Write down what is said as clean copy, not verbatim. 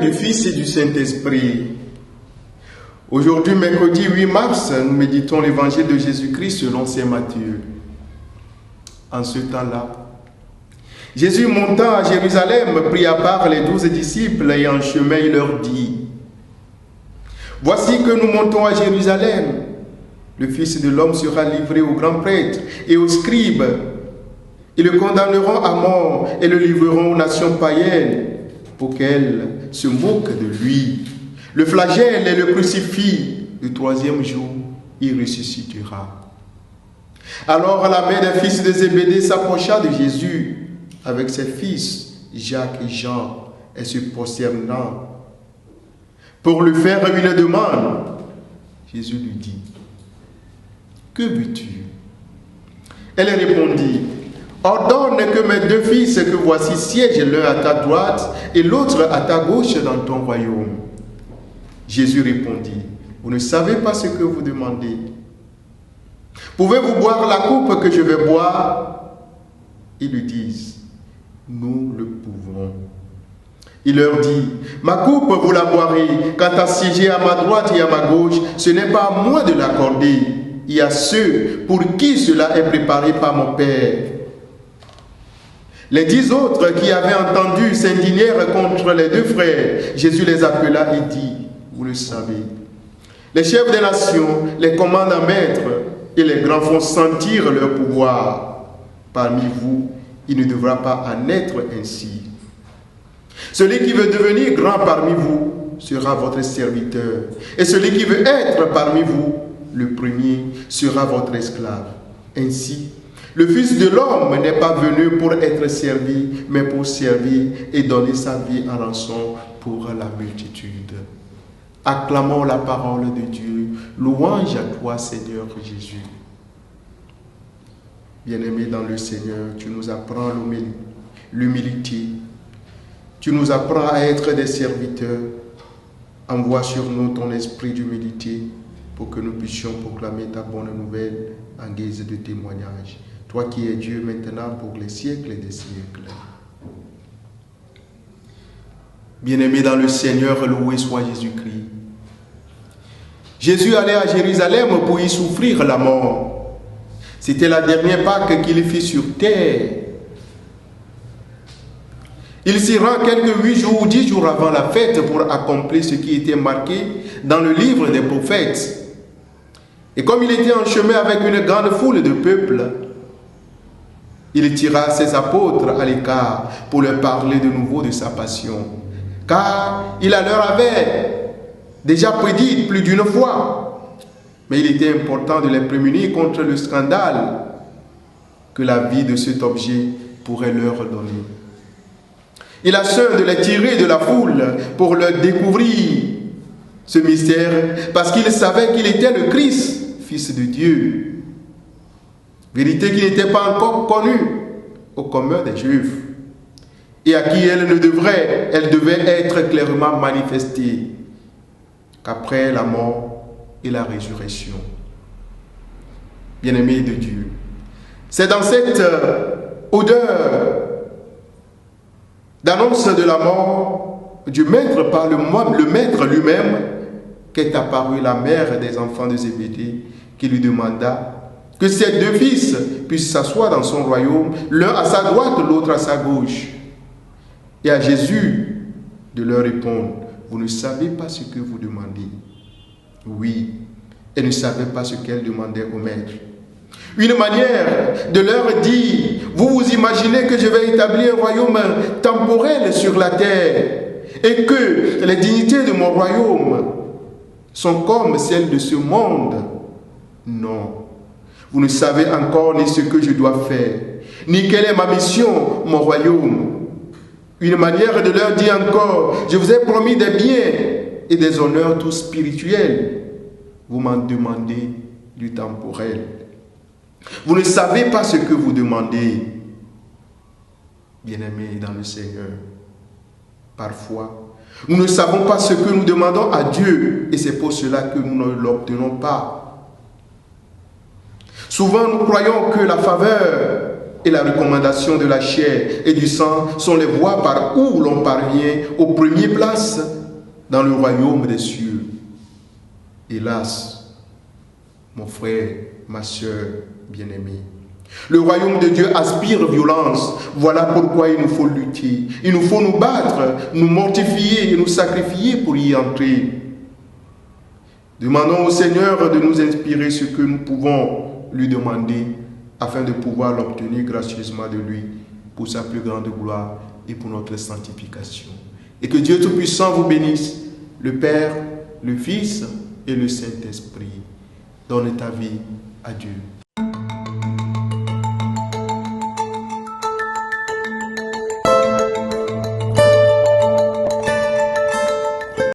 du Fils et du Saint-Esprit. Aujourd'hui, mercredi 8 mars, nous méditons l'évangile de Jésus-Christ selon saint Matthieu. En ce temps-là, Jésus montant à Jérusalem prit à part les 12 disciples et en chemin il leur dit: Voici que nous montons à Jérusalem. Le Fils de l'homme sera livré aux grands prêtres et aux scribes. Ils le condamneront à mort et le livreront aux nations païennes pour qu'elles se moquent de lui. Le flagelle et le crucifient. Le troisième jour, il ressuscitera. Alors la mère des fils de Zébédée s'approcha de Jésus avec ses fils, Jacques et Jean, et se prosternant pour lui faire une demande. Jésus lui dit: Que veux-tu? Elle répondit: Ordonne que mes 2 fils que voici siègent l'un à ta droite et l'autre à ta gauche dans ton royaume. Jésus répondit: Vous ne savez pas ce que vous demandez. Pouvez-vous boire la coupe que je vais boire? Ils lui disent: Nous le pouvons. Il leur dit: Ma coupe, vous la boirez. Quant à siéger à ma droite et à ma gauche, ce n'est pas à moi de l'accorder. Il y a ceux pour qui cela est préparé par mon Père. Les 10 autres qui avaient entendu s'indignèrent contre les 2 frères. Jésus les appela et dit: Vous le savez, les chefs des nations les commandent à maître et les grands font sentir leur pouvoir. Parmi vous, il ne devra pas en être ainsi. Celui qui veut devenir grand parmi vous sera votre serviteur. Et celui qui veut être parmi vous le premier sera votre esclave. Ainsi, le Fils de l'homme n'est pas venu pour être servi, mais pour servir et donner sa vie en rançon pour la multitude. Acclamons la parole de Dieu. Louange à toi, Seigneur Jésus. Bien-aimés dans le Seigneur, tu nous apprends l'humilité. Tu nous apprends à être des serviteurs. Envoie sur nous ton esprit d'humilité pour que nous puissions proclamer ta bonne nouvelle en guise de témoignage. Toi qui es Dieu maintenant pour les siècles des siècles. Bien-aimés dans le Seigneur, loué soit Jésus-Christ. Jésus allait à Jérusalem pour y souffrir la mort. C'était la dernière Pâque qu'il fit sur terre. Il s'y rend quelques 8 jours ou 10 jours avant la fête pour accomplir ce qui était marqué dans le livre des prophètes. Et comme il était en chemin avec une grande foule de peuple, il tira ses apôtres à l'écart pour leur parler de nouveau de sa passion. Car il leur avait déjà prédit plus d'une fois. Mais il était important de les prémunir contre le scandale que la vie de cet objet pourrait leur donner. Il a soin de les tirer de la foule pour leur découvrir ce mystère, parce qu'il savait qu'il était le Christ, Fils de Dieu. Vérité qui n'était pas encore connue au commun des Juifs, et à qui elle devait être clairement manifestée qu'après la mort et la résurrection. Bien-aimés de Dieu, c'est dans cette odeur d'annonce de la mort du Maître par le Maître lui-même qu'est apparue la mère des enfants de Zébédée, qui lui demanda que ses 2 fils puissent s'asseoir dans son royaume, l'un à sa droite, l'autre à sa gauche. Et à Jésus de leur répondre: Vous ne savez pas ce que vous demandez. Oui, elle ne savait pas ce qu'elle demandait au Maître. Une manière de leur dire: Vous vous imaginez que je vais établir un royaume temporel sur la terre et que les dignités de mon royaume sont comme celles de ce monde? Non. Vous ne savez encore ni ce que je dois faire, ni quelle est ma mission, mon royaume. Une manière de leur dire encore: Je vous ai promis des biens et des honneurs tout spirituels. Vous m'en demandez du temporel. Vous ne savez pas ce que vous demandez. Bien-aimés dans le Seigneur, parfois, nous ne savons pas ce que nous demandons à Dieu et c'est pour cela que nous ne l'obtenons pas. Souvent, nous croyons que la faveur et la recommandation de la chair et du sang sont les voies par où l'on parvient aux premières places dans le royaume des cieux. Hélas, mon frère, ma soeur bien-aimée, le royaume de Dieu aspire violence. Voilà pourquoi il nous faut lutter. Il nous faut nous battre, nous mortifier et nous sacrifier pour y entrer. Demandons au Seigneur de nous inspirer ce que nous pouvons lui demander afin de pouvoir l'obtenir gracieusement de lui pour sa plus grande gloire et pour notre sanctification. Et que Dieu Tout-Puissant vous bénisse, le Père, le Fils et le Saint-Esprit. Donne ta vie à Dieu.